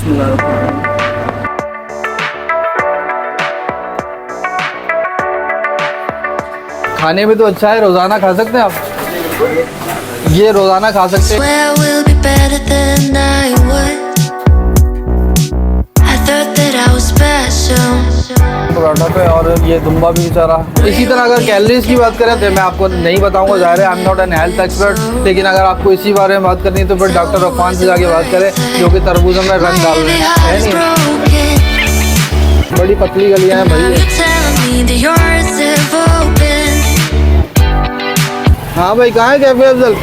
बिस्मिल्लाह। खाने में तो अच्छा है, रोज़ाना खा सकते हैं आप, ये रोज़ाना खा सकते हैं। पराठा पे और ये दुम्बा भी बेचारा। इसी तरह अगर कैलोरीज की बात करें तो मैं आपको नहीं बताऊंगा, ज़ाहिर है I am not an health expert, लेकिन अगर आपको इसी बारे में बात करनी है तो फिर डॉक्टर रफ़ान से जाके बात करें, जो कि तरबूज में रंग डाल रहे हैं, है नहीं। बड़ी पतली गलियां हैं भाई। हाँ भाई, कहाँ है कैफे अफजल?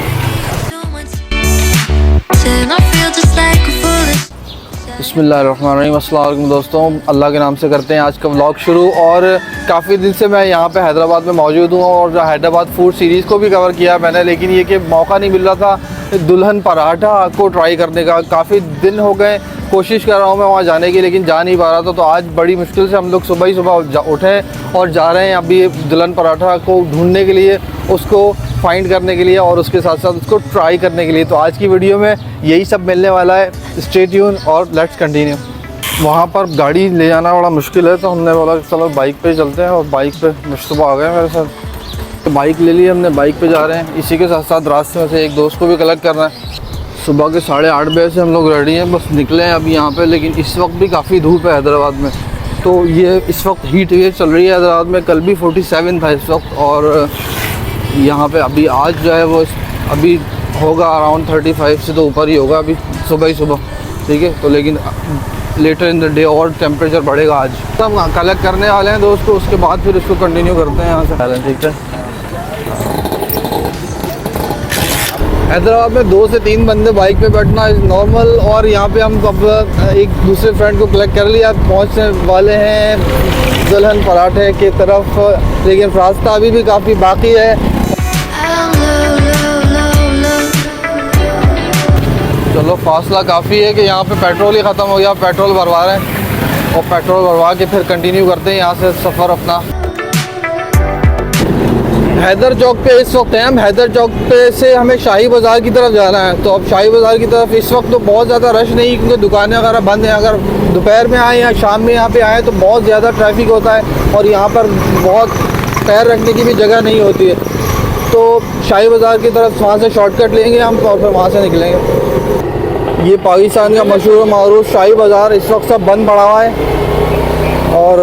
बिस्मिल्लाहिर्रहमानिर्रहीम। अस्सलाम वालेकुम दोस्तों, अल्लाह के नाम से करते हैं आज का व्लॉग शुरू। और काफ़ी दिन से मैं यहाँ पे हैदराबाद में मौजूद हूँ और हैदराबाद फूड सीरीज़ को भी कवर किया मैंने, लेकिन ये कि मौका नहीं मिल रहा था दुल्हन पराठा को ट्राई करने का। काफ़ी दिन हो गए कोशिश कर रहा हूँ मैं वहाँ जाने की, लेकिन जा नहीं पा रहा था। तो आज बड़ी मुश्किल से हम लोग सुबह ही सुबह उठे और जा रहे हैं अभी दुल्हन पराठा को ढूंढने के लिए, उसको फाइंड करने के लिए और उसके साथ साथ उसको ट्राई करने के लिए। तो आज की वीडियो में यही सब मिलने वाला है, स्टे ट्यून और लेट्स कंटिन्यू। वहाँ पर गाड़ी ले जाना बड़ा मुश्किल है, तो हमने बोला चलो बाइक पे चलते हैं, और बाइक पे मुश्तबा आ गए मेरे साथ, तो बाइक ले ली हमने, बाइक पे जा रहे हैं। इसी के साथ साथ रास्ते में से एक दोस्त को भी कलेक्ट करना है। सुबह के 8:30 बजे से हम लोग रेडी हैं, बस निकले हैं अभी यहाँ पे, लेकिन इस वक्त भी काफ़ी धूप है हैदराबाद में। तो ये इस वक्त हीट वेव चल रही है हैदराबाद में, कल भी 47 था इस वक्त, और यहाँ पे अभी आज जो है वो अभी होगा अराउंड 35 से तो ऊपर ही होगा अभी सुबह ही सुबह, ठीक है। तो लेकिन लेटर इन द डे और टेम्परेचर बढ़ेगा आज। तो हम कलेक्ट करने वाले हैं दोस्त को, उसके बाद फिर इसको कंटिन्यू करते हैं यहाँ से, ठीक है। हैदराबाद में 2 से 3 बंदे बाइक पे बैठना इज़ नॉर्मल, और यहाँ पे हम अब एक दूसरे फ्रेंड को कलेक्ट कर लिया, पहुँचने वाले हैं दुल्हन पराठे की तरफ, लेकिन रास्ता अभी भी काफ़ी बाकी है। चलो फासला काफ़ी है कि यहाँ पे पेट्रोल ही ख़त्म हो गया, पेट्रोल भरवा रहे हैं और पेट्रोल भरवा के फिर कंटिन्यू करते हैं यहाँ से सफ़र अपना। हैदर चौक पे इस वक्त हैं हम, हैदर चौक पे से हमें शाही बाज़ार की तरफ जाना है। तो अब शाही बाज़ार की तरफ इस वक्त तो बहुत ज़्यादा रश नहीं, क्योंकि दुकानें वगैरह बंद हैं। अगर दोपहर में आए या शाम में यहाँ पे आए तो बहुत ज़्यादा ट्रैफिक होता है, और यहाँ पर बहुत पैर रखने की भी जगह नहीं होती है। तो शाही बाज़ार की तरफ वहाँ से शॉर्टकट लेंगे हम और फिर वहाँ से निकलेंगे। ये पाकिस्तान का मशहूर मारूफ शाही बाज़ार इस वक्त सब बंद पड़ा हुआ है, और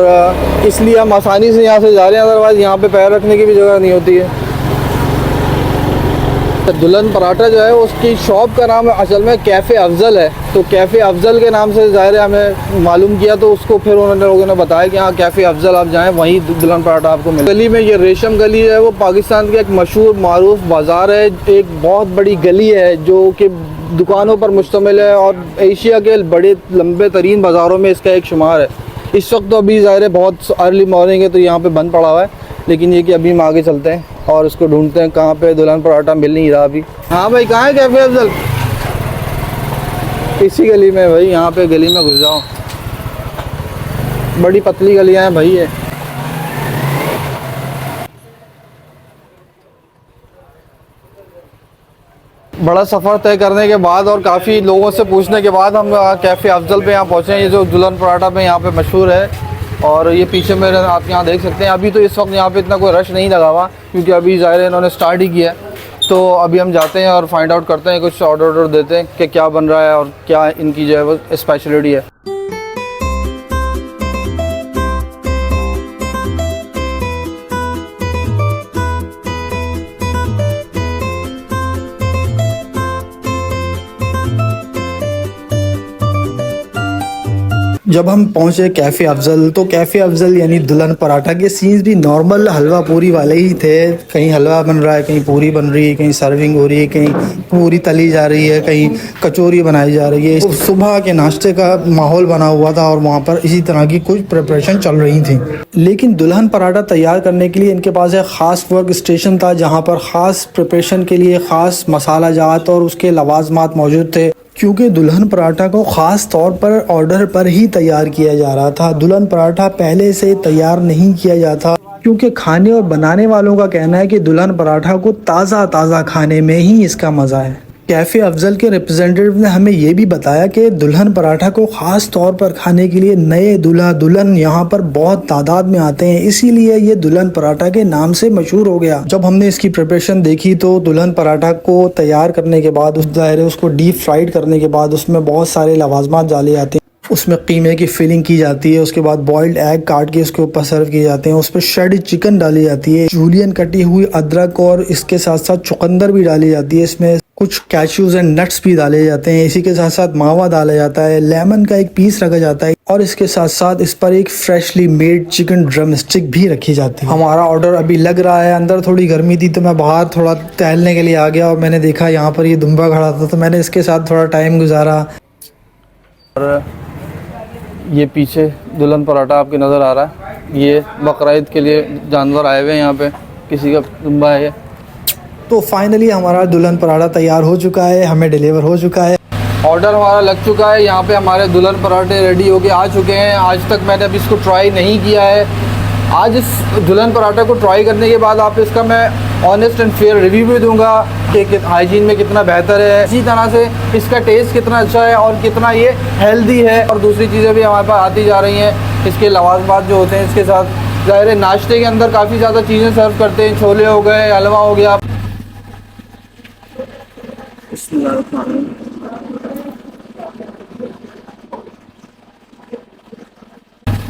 इसलिए हम आसानी से यहाँ से जा रहे हैं, अदरवाइज़ यहाँ पे पैर रखने की भी जगह नहीं होती है। दुल्हन पराठा जो है उसकी शॉप का नाम असल में कैफ़े अफजल है, तो कैफ़े अफजल के नाम से ज़ाहिर है हमें मालूम किया, तो उसको फिर उन्होंने लोगों ने बताया कि हाँ कैफ़े अफजल आप जाएँ, वहीं दुल्हन पराठा आपको मिले। गली में ये रेशम गली है, वो पाकिस्तान का एक मशहूर मारूफ बाज़ार है, एक बहुत बड़ी गली है जो कि दुकानों पर मुश्तमिल है, और एशिया के बड़े लंबे तरीन बाज़ारों में इसका एक शुमार है। इस वक्त तो अभी ज़ाहिर है बहुत अर्ली मॉर्निंग है, तो यहाँ पे बंद पड़ा हुआ है, लेकिन ये कि अभी हम आगे चलते हैं और इसको ढूंढते हैं कहाँ पे दुल्हन पराठा मिल नहीं रहा अभी। हाँ भाई, कहाँ है कैफ़े अफजल? इसी गली में भाई, यहाँ पे गली में घुस जाओ, बड़ी पतली गलियाँ हैं भाई ये। बड़ा सफ़र तय करने के बाद और काफ़ी लोगों से पूछने के बाद हम कैफ़े अफजल पे यहाँ पहुँचे हैं, ये जो दुल्हन पराठा पे यहाँ पे मशहूर है। और ये पीछे मेरे आप यहाँ देख सकते हैं, अभी तो इस वक्त यहाँ पे इतना कोई रश नहीं लगा हुआ, क्योंकि अभी ज़ाहिर है इन्होंने स्टार्ट ही किया है। तो अभी हम जाते हैं और फाइंड आउट करते हैं, कुछ ऑर्डर देते हैं कि क्या बन रहा है और क्या इनकी जो है वो स्पेशलिटी है। जब हम पहुंचे कैफ़े अफजल, तो कैफ़े अफजल यानी दुल्हन पराठा के सीन्स भी नॉर्मल हलवा पूरी वाले ही थे। कहीं हलवा बन रहा है, कहीं पूरी बन रही है, कहीं सर्विंग हो रही है, कहीं पूरी तली जा रही है, कहीं कचौरी बनाई जा रही है। सुबह के नाश्ते का माहौल बना हुआ था और वहाँ पर इसी तरह की कुछ प्रिपरेशन चल रही थी। लेकिन दुल्हन पराठा तैयार करने के लिए इनके पास एक ख़ास वर्क स्टेशन था, जहाँ पर ख़ास प्रिपरेशन के लिए ख़ास मसाला जात और उसके लवाजमात मौजूद थे, क्योंकि दुल्हन पराठा को ख़ास तौर पर ऑर्डर पर ही तैयार किया जा रहा था। दुल्हन पराठा पहले से तैयार नहीं किया जाता, क्योंकि खाने और बनाने वालों का कहना है कि दुल्हन पराठा को ताज़ा ताज़ा खाने में ही इसका मज़ा है। कैफ़े अफजल के रिप्रेजेंटेटिव ने हमें ये भी बताया कि दुल्हन पराठा को ख़ास तौर पर खाने के लिए नए दूल्हा दुल्हन यहाँ पर बहुत तादाद में आते हैं, इसीलिए ये दुल्हन पराठा के नाम से मशहूर हो गया। जब हमने इसकी प्रिपरेशन देखी तो दुल्हन पराठा को तैयार करने के बाद उसको डीप फ्राइड करने के बाद उसमें बहुत सारे लवाजमात डाले जाते हैं। उसमें कीमे की फिलिंग की जाती है, उसके बाद बॉइल्ड एग काट के उसके ऊपर सर्व किए जाते हैं, उस पर श्रेडेड चिकन डाली जाती है, जूलियन कटी हुई अदरक और इसके साथ साथ चुकंदर भी डाली जाती है, इसमें कुछ कैश्यूज एंड नट्स भी डाले जाते हैं, इसी के साथ साथ मावा डाला जाता है, लेमन का एक पीस रखा जाता है और इसके साथ साथ इस पर एक freshly made chicken drum stick भी रखी जाती है। हमारा ऑर्डर अभी लग रहा है, अंदर थोड़ी गर्मी थी तो मैं बाहर थोड़ा टहलने के लिए आ गया और मैंने देखा यहाँ पर ये दुम्बा खड़ा था तो मैंने इसके साथ थोड़ा टाइम गुजारा। और ये पीछे दुल्हन पराठा आपकी नज़र आ रहा है, ये बकरीद के लिए जानवर आए हुए हैं, यहाँ पे किसी का दुम्बा है। तो फाइनली हमारा दुल्हन पराठा तैयार हो चुका है, हमें डिलीवर हो चुका है, ऑर्डर हमारा लग चुका है। यहाँ पे हमारे दुल्हन पराठे रेडी होके आ चुके हैं। आज तक मैंने अभी इसको ट्राई नहीं किया है। आज इस दुल्हन पराठा को ट्राई करने के बाद आप इसका मैं ऑनेस्ट एंड फेयर रिव्यू भी दूंगा कि हाइजीन में कितना बेहतर है, इसी तरह से इसका टेस्ट कितना अच्छा है और कितना ये हेल्दी है। और दूसरी चीज़ें भी हमारे पास आती जा रही हैं, इसके लवाजमात जो होते हैं इसके साथ ज़ाहिर है नाश्ते के अंदर काफ़ी ज़्यादा चीज़ें सर्व करते हैं, छोले हो गए, हलवा हो गया।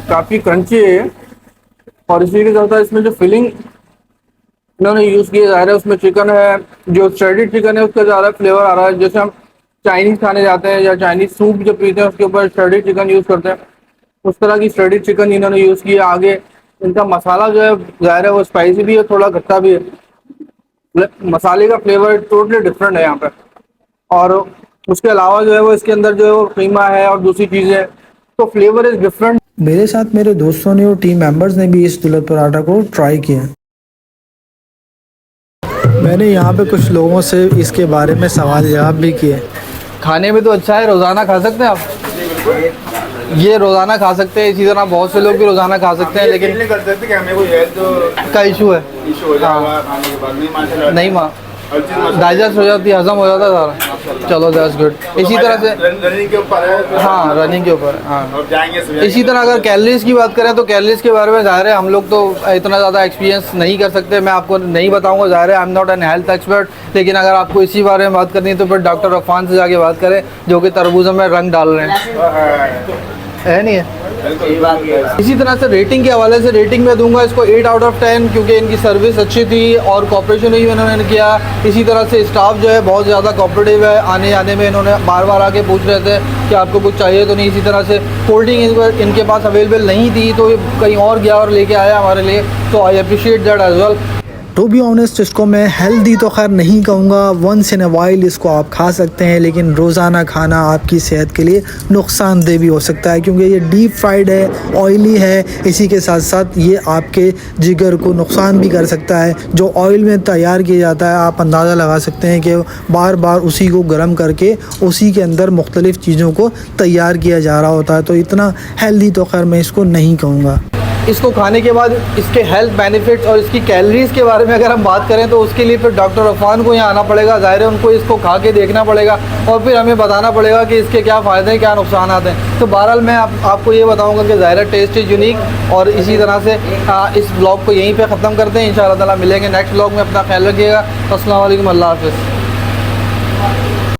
काफ़ी क्रंची है और इसी के साथ इसमें जो फिलिंग इन्होंने यूज़ किया जा रहा है उसमें चिकन है, जो श्रेडेड चिकन है उसका ज़्यादा फ्लेवर आ रहा है। जैसे हम चाइनीज़ खाने जाते हैं या चाइनीज़ सूप जो पीते हैं उसके ऊपर श्रेडेड चिकन यूज़ करते हैं, उस तरह की श्रेडेड चिकन इन्होंने यूज़ किया। आगे इनका मसाला जो है ज़ाहिर है वो स्पाइसी भी है, थोड़ा खट्टा भी है, मसाले का फ्लेवर टोटली डिफरेंट है यहाँ पर। और उसके अलावा जो है वो इसके अंदर जो है वो कीमा है और दूसरी चीज़ें, तो फ्लेवर इज़ डिफरेंट। मेरे साथ मेरे दोस्तों ने और टीम मेंबर्स ने भी इस दुल्हन पराठा को ट्राई किया। मैंने यहाँ पे कुछ लोगों से इसके बारे में सवाल जवाब भी किए। खाने में तो अच्छा है, रोज़ाना खा सकते हैं आप, ये रोज़ाना खा सकते हैं, इसी तरह बहुत से लोग भी रोज़ाना खा सकते हैं, लेकिन नहीं कर सकते कि हमें कोई हेल्थ का इशू है, इशू हो जाएगा खाने के बाद। नहीं माशाल्लाह, नहीं माँ हर चीज़ माशाल्लाह डाइजेस्ट हो जाती है, हजम हो जाता है सारा। चलो दैट्स गुड। इसी तरह से रनिंग के ऊपर है। हाँ, रनिंग के ऊपर, हाँ। अब जाएंगे इसी तरह अगर कैलोरीज की बात करें तो कैलोरीज के बारे में ज़ाहिर है हम लोग तो इतना ज़्यादा एक्सपीरियंस नहीं कर सकते, मैं आपको नहीं बताऊंगा, ज़ाहिर है I am not an health expert. लेकिन अगर आपको इसी बारे में बात करनी है तो फिर डॉक्टर अफान से जाके बात करें जो कि तरबूज़ों में रंग डाल रहे हैं, है नहीं है। इसी तरह से रेटिंग के हवाले से रेटिंग में दूंगा इसको 8 आउट ऑफ 10, क्योंकि इनकी सर्विस अच्छी थी और कॉपरेशन भी इन्होंने किया। इसी तरह से स्टाफ जो है बहुत ज़्यादा कॉपरेटिव है, आने जाने में इन्होंने बार बार आके पूछ रहे थे कि आपको कुछ चाहिए तो नहीं। इसी तरह से कोल्ड ड्रिंक इनके पास अवेलेबल नहीं थी तो ये कहीं और गया और लेके आया हमारे लिए, तो I appreciate that as well. To be honest इसको मैं हेल्दी तो खैर नहीं कहूँगा, वंस इन अ वाइल इसको आप खा सकते हैं, लेकिन रोज़ाना खाना आपकी सेहत के लिए नुकसानदेह भी हो सकता है, क्योंकि ये डीप फ्राइड है, ऑयली है, इसी के साथ साथ ये आपके जिगर को नुकसान भी कर सकता है। जो ऑयल में तैयार किया जाता है आप अंदाज़ा लगा सकते हैं कि बार बार उसी को गर्म करके उसी के अंदर मुख्तलिफ़ चीज़ों को तैयार किया जा रहा होता है, तो इतना हेल्दी तो खैर मैं इसको नहीं कहूँगा। इसको खाने के बाद इसके हेल्थ बेनिफिट्स और इसकी कैलोरीज़ के बारे में अगर हम बात करें तो उसके लिए फिर डॉक्टर अफान को यहाँ आना पड़ेगा, ज़ाहिर है उनको इसको खा के देखना पड़ेगा और फिर हमें बताना पड़ेगा कि इसके क्या फ़ायदे हैं, क्या नुकसान आते हैं। तो बहरहाल मैं आपको ये बताऊँगा कि ज़ाहिर टेस्ट इज़ यूनिक। और इसी तरह से इस ब्लॉग को यहीं पर ख़त्म करते हैं, इंशाअल्लाह ताला मिलेंगे नेक्स्ट ब्लॉग में। अपना ख्याल रखिएगा। अस्सलाम वालेकुम, अल्लाह हाफ़िज़।